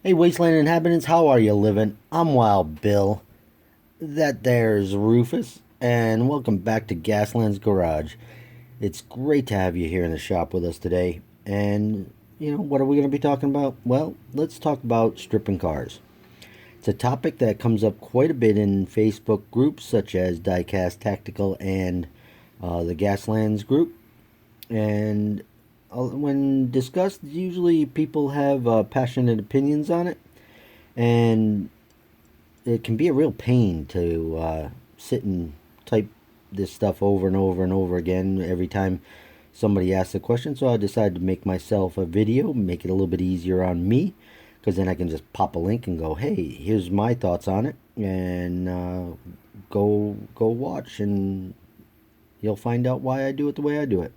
Hey, Wasteland inhabitants, how are you living? I'm Wild Bill. That there's Rufus, and welcome back to Gaslands Garage. It's great to have you here in the shop with us today. And, what are we going to be talking about? Well, let's talk about stripping cars. It's a topic that comes up quite a bit in Facebook groups such as Diecast Tactical and the Gaslands group. And when discussed, usually people have passionate opinions on it. And it can be a real pain to sit and type this stuff over and over and over again every time somebody asks a question. So I decided to make myself a video, make it a little bit easier on me, because then I can just pop a link and go, hey, here's my thoughts on it, and go watch, and you'll find out why I do it the way I do it.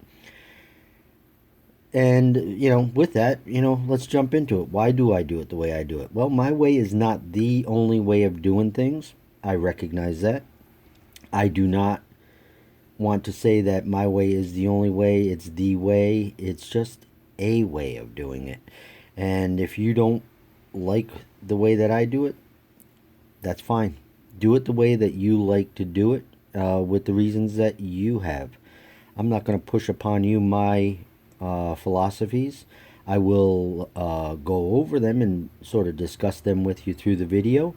And, with that, let's jump into it. Why do I do it the way I do it? Well, my way is not the only way of doing things. I recognize that. I do not want to say that my way is the only way, it's the way. It's just a way of doing it. And if you don't like the way that I do it, that's fine. Do it the way that you like to do it, with the reasons that you have. I'm not going to push upon you my philosophies. I will go over them and sort of discuss them with you through the video.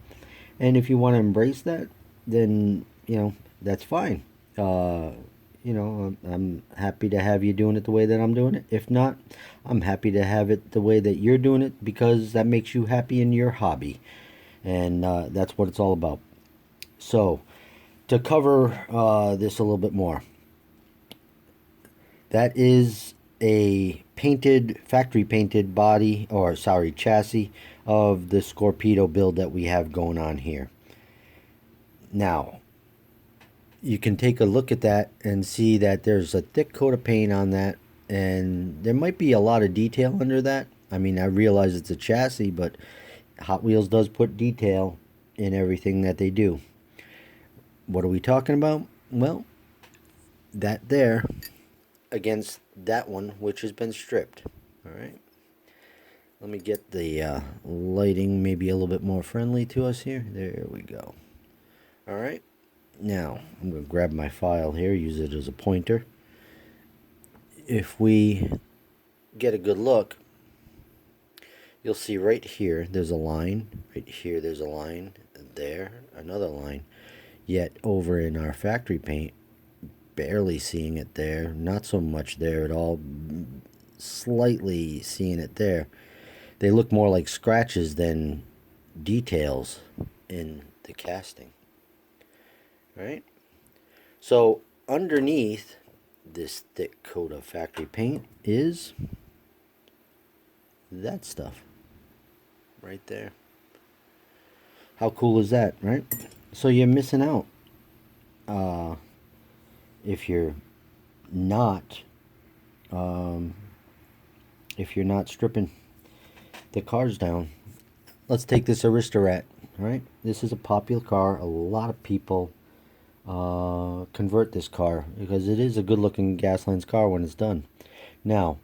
And if you want to embrace that, then, that's fine. I'm happy to have you doing it the way that I'm doing it. If not, I'm happy to have it the way that you're doing it, because that makes you happy in your hobby. And that's what it's all about. So, to cover this a little bit more, that is a factory painted body, or sorry, chassis of the Scorpedo build that we have going on here. Now, you can take a look at that and see that there's a thick coat of paint on that, and there might be a lot of detail under that. I mean, I realize it's a chassis, but Hot Wheels does put detail in everything that they do. What are we talking about? Well, that there against that one, which has been stripped. All right. Let me get the lighting maybe a little bit more friendly to us here. There we go. All right. Now, I'm going to grab my file here, use it as a pointer. If we get a good look, you'll see right here there's a line. Right here there's a line. There, another line. Yet over in our factory paint, barely seeing it there, not so much there at all, slightly seeing it there. They look more like scratches than details in the casting. Right? So underneath this thick coat of factory paint is that stuff right there. How cool is that, right? So you're missing out if you're not stripping the cars down. Let's take this Arista Rhett, right? This is a popular car. A lot of people convert this car because it is a good looking Gaslands car when it's done. Now,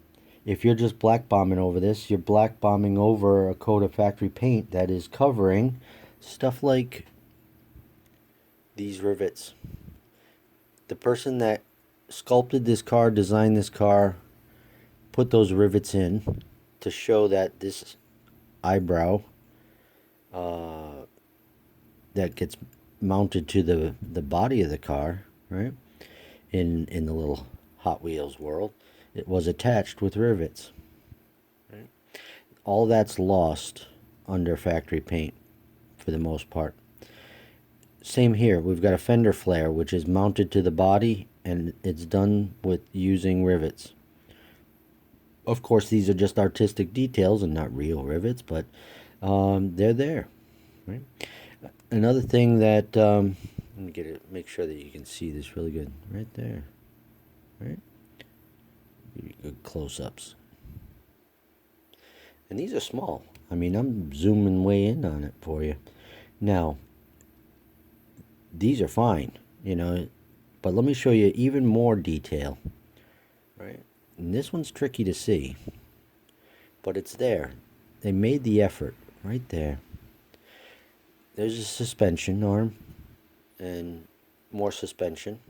if you're just black bombing over this, you're black bombing over a coat of factory paint that is covering stuff like these rivets. The person that sculpted this car, designed this car, put those rivets in to show that this eyebrow that gets mounted to the body of the car, right, in the little Hot Wheels world, it was attached with rivets, right? All that's lost under factory paint for the most part. Same here, we've got a fender flare which is mounted to the body, and it's done with using rivets. Of course, these are just artistic details and not real rivets, but they're there, right? Another thing that let me get it, make sure that you can see this really good, right there, right? Good close-ups. And these are small. I mean, I'm zooming way in on it for you. Now, these are fine, but let me show you even more detail, right? And this one's tricky to see, but it's there. They made the effort, right there, there's a suspension arm and more suspension.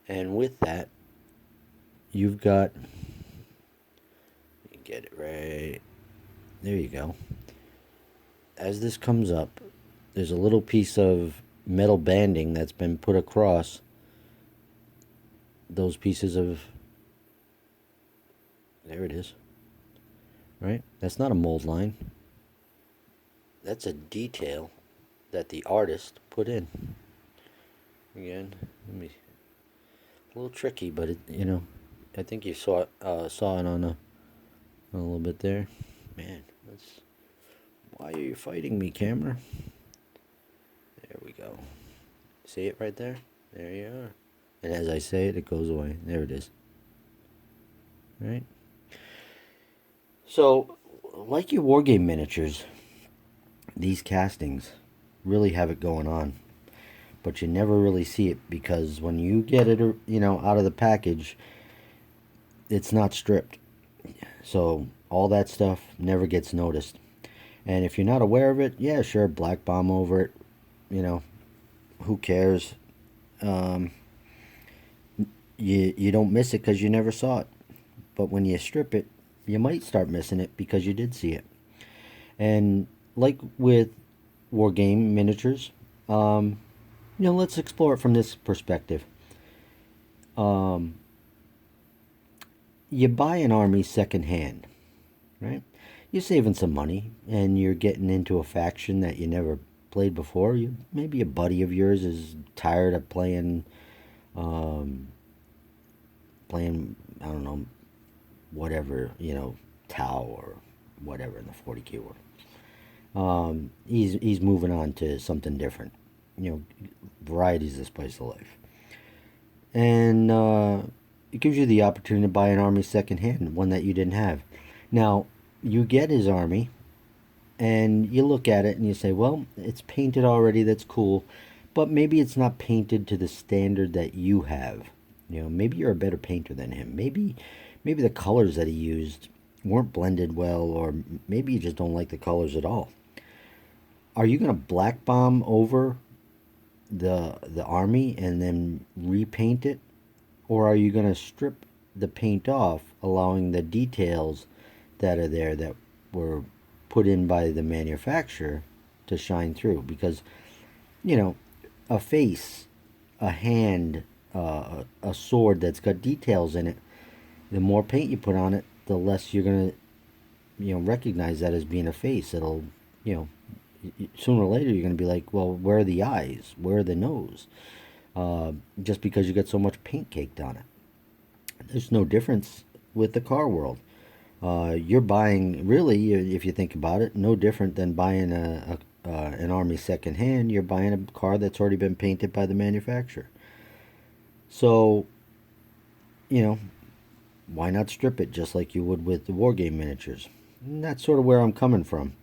And with that, you've got, get it right, there you go. As this comes up, there's a little piece of metal banding that's been put across those pieces of, there it is, right? That's not a mold line. That's a detail that the artist put in. Again, let me, a little tricky, but it, I think you saw it on a little bit there. Man, that's, why are you fighting me, camera? There we go. See it right there? There you are. And as I say it, it goes away. There it is. Right? So, like your wargame miniatures, these castings really have it going on. But you never really see it because when you get it, out of the package, it's not stripped. So, all that stuff never gets noticed. And if you're not aware of it, yeah, sure, black bomb over it. Who cares? You don't miss it because you never saw it. But when you strip it, you might start missing it because you did see it. And like with war game miniatures, let's explore it from this perspective. You buy an army secondhand, right? You're saving some money, and you're getting into a faction that you never played before. Maybe a buddy of yours is tired of playing, I don't know, whatever, Tau or whatever in the 40K world. He's moving on to something different. Variety is the spice of life. And it gives you the opportunity to buy an army secondhand, one that you didn't have. Now, you get his army, and you look at it and you say, well, it's painted already, that's cool, but maybe it's not painted to the standard that you have. Maybe you're a better painter than him. Maybe the colors that he used weren't blended well, or maybe you just don't like the colors at all. Are you going to black bomb over the army and then repaint it, or are you going to strip the paint off, allowing the details that are there that were put in by the manufacturer to shine through? Because a face, a hand, a sword that's got details in it, the more paint you put on it, the less you're going to recognize that as being a face. It'll sooner or later you're going to be like, well, where are the eyes, where are the nose? Just because you got so much paint caked on it. There's no difference with the car world. You're buying, really, if you think about it, no different than buying an army secondhand. You're buying a car that's already been painted by the manufacturer. So, why not strip it just like you would with the wargame miniatures? And that's sort of where I'm coming from.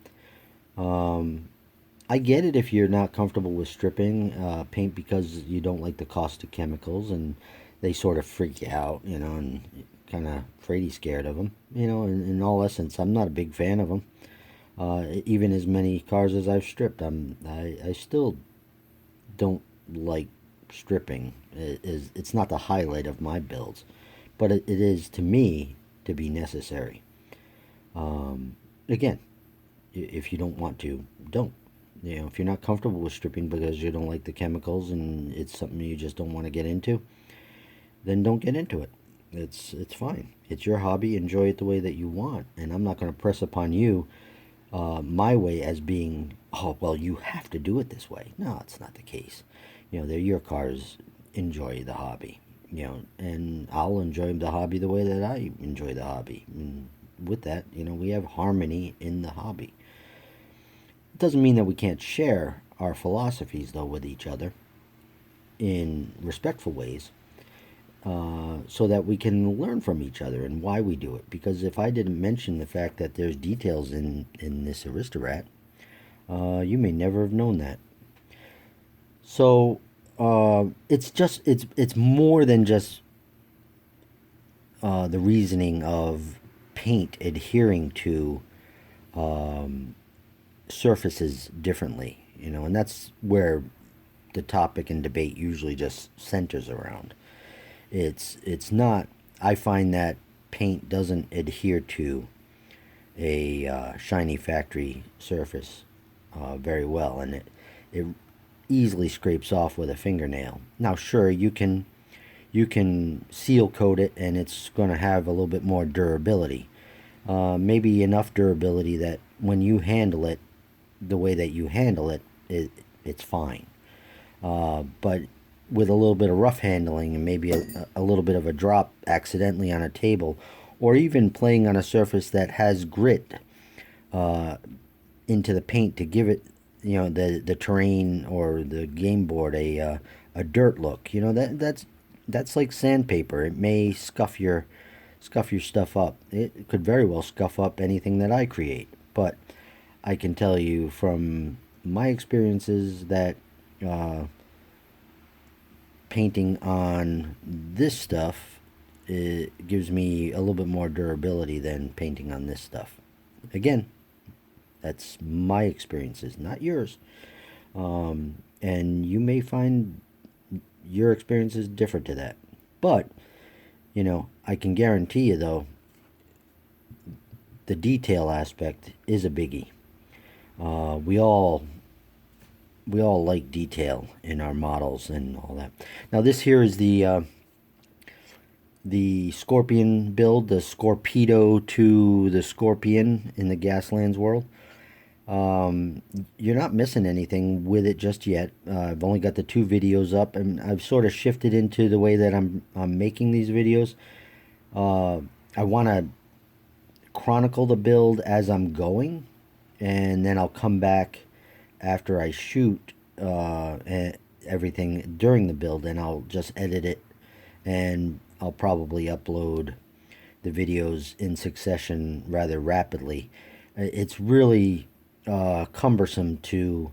I get it if you're not comfortable with stripping paint because you don't like the cost of chemicals, and they sort of freak you out, and kind of afraid scared of them. In all essence, I'm not a big fan of them. Even as many cars as I've stripped, I still don't like stripping. It's not the highlight of my builds, but it is to me to be necessary. Again, if you don't want to, don't. If you're not comfortable with stripping because you don't like the chemicals and it's something you just don't want to get into, then don't get into it. It's fine. It's your hobby. Enjoy it the way that you want, and I'm not going to press upon you my way as being, oh, well, you have to do it this way. No, it's not the case. They're your cars. Enjoy the hobby. And I'll enjoy the hobby the way that I enjoy the hobby. And with that, we have harmony in the hobby. It doesn't mean that we can't share our philosophies, though, with each other in respectful ways, so that we can learn from each other and why we do it. Because if I didn't mention the fact that there's details in this Arista Rhett, you may never have known that. So it's more than just the reasoning of paint adhering to surfaces differently, and that's where the topic and debate usually just centers around. It's not. I find that paint doesn't adhere to a shiny factory surface very well, and it easily scrapes off with a fingernail. Now, sure, you can seal coat it, and it's going to have a little bit more durability. Maybe enough durability that when you handle it, the way that you handle it, it's fine. But with a little bit of rough handling and maybe a little bit of a drop accidentally on a table, or even playing on a surface that has grit into the paint to give it, the terrain or the game board a dirt look. That's like sandpaper. It may scuff your stuff up. It could very well scuff up anything that I create. But I can tell you from my experiences that painting on this stuff, it gives me a little bit more durability than painting on this stuff. Again, that's my experiences, not yours. And you may find your experiences different to that. But, I can guarantee you, though, the detail aspect is a biggie. We all like detail in our models and all that. Now this here is the Scorpion build, the Scorpedo to the Scorpion in the Gaslands world. You're not missing anything with it just yet. I've only got the 2 videos up, and I've sort of shifted into the way that I'm making these videos. I want to chronicle the build as I'm going, and then I'll come back after I shoot everything during the build, and I'll just edit it, and I'll probably upload the videos in succession rather rapidly. It's really cumbersome to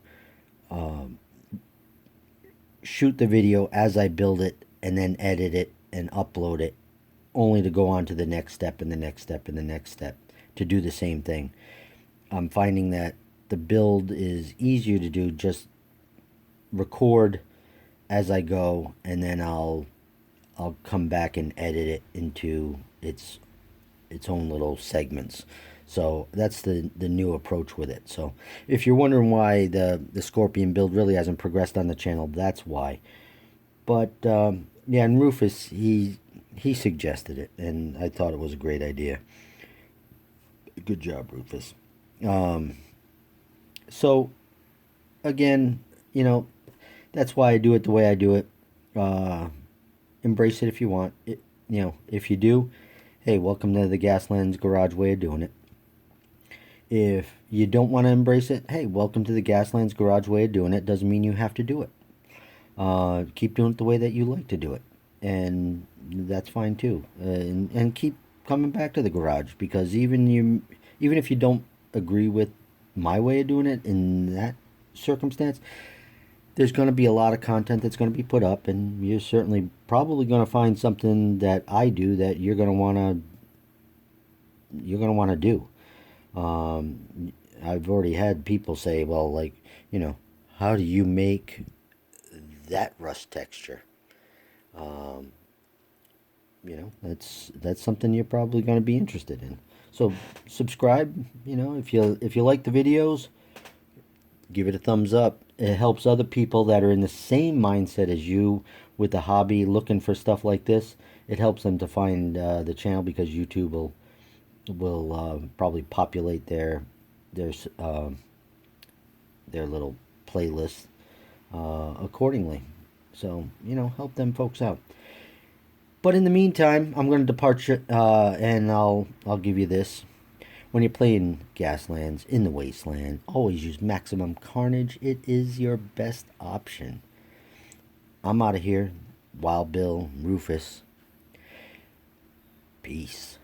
shoot the video as I build it and then edit it and upload it, only to go on to the next step and the next step and the next step to do the same thing. I'm finding that the build is easier to do. Just record as I go, and then I'll come back and edit it into its own little segments. So that's the new approach with it. So if you're wondering why the Scorpion build really hasn't progressed on the channel, that's why. But yeah, and Rufus, he suggested it, and I thought it was a great idea. Good job, Rufus. So again, that's why I do it the way I do it. Embrace it if you want. If you do, hey, welcome to the Gaslands Garage way of doing it. If you don't want to embrace it, hey, welcome to the Gaslands Garage way of doing it. Doesn't mean you have to do it. Keep doing it the way that you like to do it, and that's fine too. And keep coming back to the garage, because even if you don't agree with my way of doing it in that circumstance, there's going to be a lot of content that's going to be put up, and you're certainly probably going to find something that I do that you're going to want to do. I've already had people say, well, like, how do you make that rust texture? That's something you're probably going to be interested in. So subscribe. If you like the videos, give it a thumbs up. It helps other people that are in the same mindset as you with the hobby, looking for stuff like this. It helps them to find the channel, because YouTube will probably populate their little playlist accordingly. So help them folks out. But in the meantime, I'm going to depart, and I'll give you this. When you're playing Gaslands in the Wasteland, always use Maximum Carnage. It is your best option. I'm out of here. Wild Bill, Rufus. Peace.